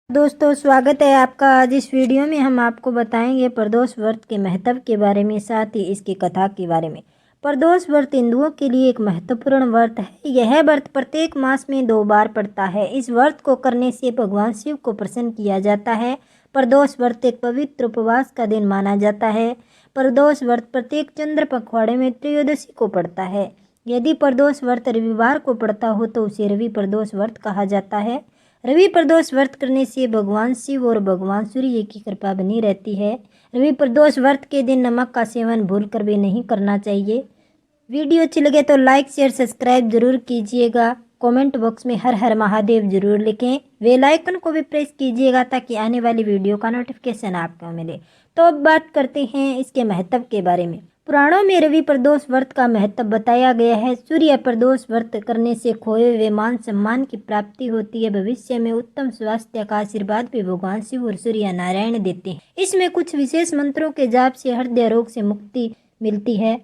दोस्तों स्वागत है आपका। आज इस वीडियो में हम आपको बताएंगे प्रदोष व्रत के महत्व के बारे में, साथ ही इसकी कथा के बारे में। प्रदोष व्रत हिंदुओं के लिए एक महत्वपूर्ण व्रत है। यह व्रत प्रत्येक मास में 2 बार पड़ता है। इस व्रत को करने से भगवान शिव को प्रसन्न किया जाता है। प्रदोष व्रत एक पवित्र उपवास का दिन माना जाता है। प्रदोष व्रत प्रत्येक चंद्र पखवाड़े में त्रयोदशी को पड़ता है। यदि प्रदोष व्रत रविवार को पड़ता हो तो उसे रवि प्रदोष व्रत कहा जाता है। रवि प्रदोष व्रत करने से भगवान शिव और भगवान सूर्य की कृपा बनी रहती है। रवि प्रदोष व्रत के दिन नमक का सेवन भूलकर भी नहीं करना चाहिए। वीडियो अच्छी लगे तो लाइक शेयर सब्सक्राइब जरूर कीजिएगा। कमेंट बॉक्स में हर हर महादेव जरूर लिखें। बेल आइकन को भी प्रेस कीजिएगा ताकि आने वाली वीडियो का नोटिफिकेशन आपको मिले। तो अब बात करते हैं इसके महत्व के बारे में। पुराणों में रवि प्रदोष व्रत का महत्व बताया गया है। सूर्य प्रदोष व्रत करने से खोए हुए मान सम्मान की प्राप्ति होती है। भविष्य में उत्तम स्वास्थ्य का आशीर्वाद भी भगवान शिव और सूर्य नारायण देते हैं। इसमें कुछ विशेष मंत्रों के जाप से हृदय रोग से मुक्ति मिलती है।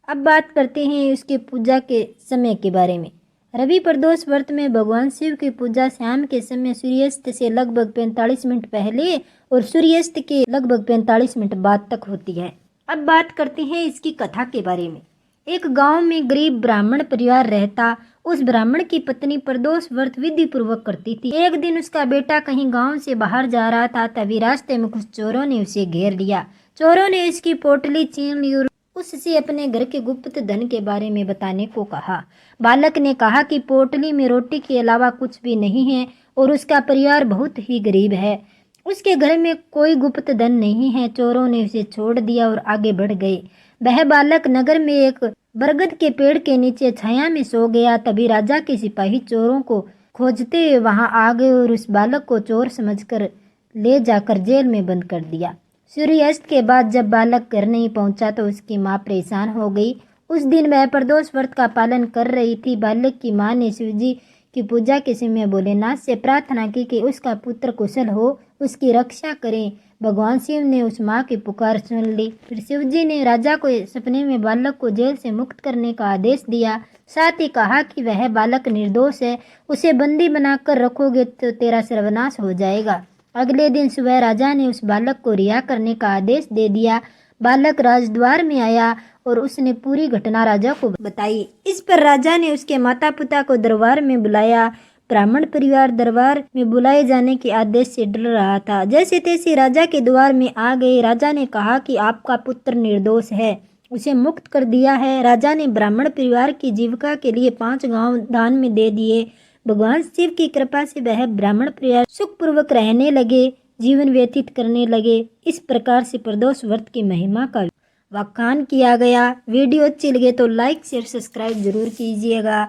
अब बात करते हैं इसकी पूजा के समय के बारे में। रवि प्रदोष व्रत में भगवान शिव की पूजा शाम के समय सूर्यास्त से लगभग 45 मिनट पहले और सूर्यास्त के लगभग 45 मिनट बाद तक होती है। अब बात करते हैं इसकी कथा के बारे में। एक गांव में गरीब ब्राह्मण परिवार रहता। उस ब्राह्मण की पत्नी प्रदोष व्रत विधि पूर्वक करती थी। एक दिन उसका बेटा कहीं गांव से बाहर जा रहा था, तभी रास्ते में कुछ चोरों ने उसे घेर लिया। चोरों ने उसकी पोटली छीन ली और उससे अपने घर के गुप्त धन के बारे में बताने को कहा। बालक ने कहा कि पोटली में रोटी के अलावा कुछ भी नहीं है और उसका परिवार बहुत ही गरीब है। उसके घर में कोई गुप्त धन नहीं है। चोरों ने उसे छोड़ दिया और आगे बढ़ गए। वह बालक नगर में एक बरगद के पेड़ के नीचे छाया में सो गया। तभी राजा के सिपाही चोरों को खोजते हुए वहां आ गए और उस बालक को चोर समझकर ले जाकर जेल में बंद कर दिया। सूर्यास्त के बाद जब बालक घर नहीं पहुंचा तो उसकी माँ परेशान हो गई। उस दिन वह प्रदोष व्रत का पालन कर रही थी। बालक की माँ ने शिवजी की पूजा के समय भोलेनाथ से प्रार्थना की कि उसका पुत्र कुशल हो, उसकी रक्षा करें। भगवान शिव ने उस माँ की पुकार सुन ली। फिर शिवजी ने राजा को सपने में बालक को जेल से मुक्त करने का आदेश दिया। साथ ही कहा कि वह बालक निर्दोष है, उसे बंदी बनाकर रखोगे तो तेरा सर्वनाश हो जाएगा। अगले दिन सुबह राजा ने उस बालक को रिहा करने का आदेश दे दिया। बालक राजद्वार में आया और उसने पूरी घटना राजा को बताई। इस पर राजा ने उसके माता पिता को दरबार में बुलाया। ब्राह्मण परिवार दरबार में बुलाए जाने के आदेश से डर रहा था। जैसे तैसे राजा के द्वार में आ गए। राजा ने कहा कि आपका पुत्र निर्दोष है, उसे मुक्त कर दिया है। राजा ने ब्राह्मण परिवार की जीविका के लिए 5 गांव दान में दे दिए। भगवान शिव की कृपा से वह ब्राह्मण परिवार सुखपूर्वक रहने लगे, जीवन व्यतीत करने लगे। इस प्रकार से प्रदोष व्रत की महिमा का व्याख्यान किया गया। वीडियो अच्छी लगे तो लाइक शेयर सब्सक्राइब जरूर कीजिएगा।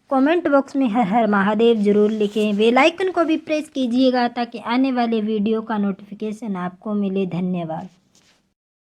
कमेंट बॉक्स में हर हर महादेव जरूर लिखें। बेल आइकन को भी प्रेस कीजिएगा ताकि आने वाले वीडियो का नोटिफिकेशन आपको मिले। धन्यवाद।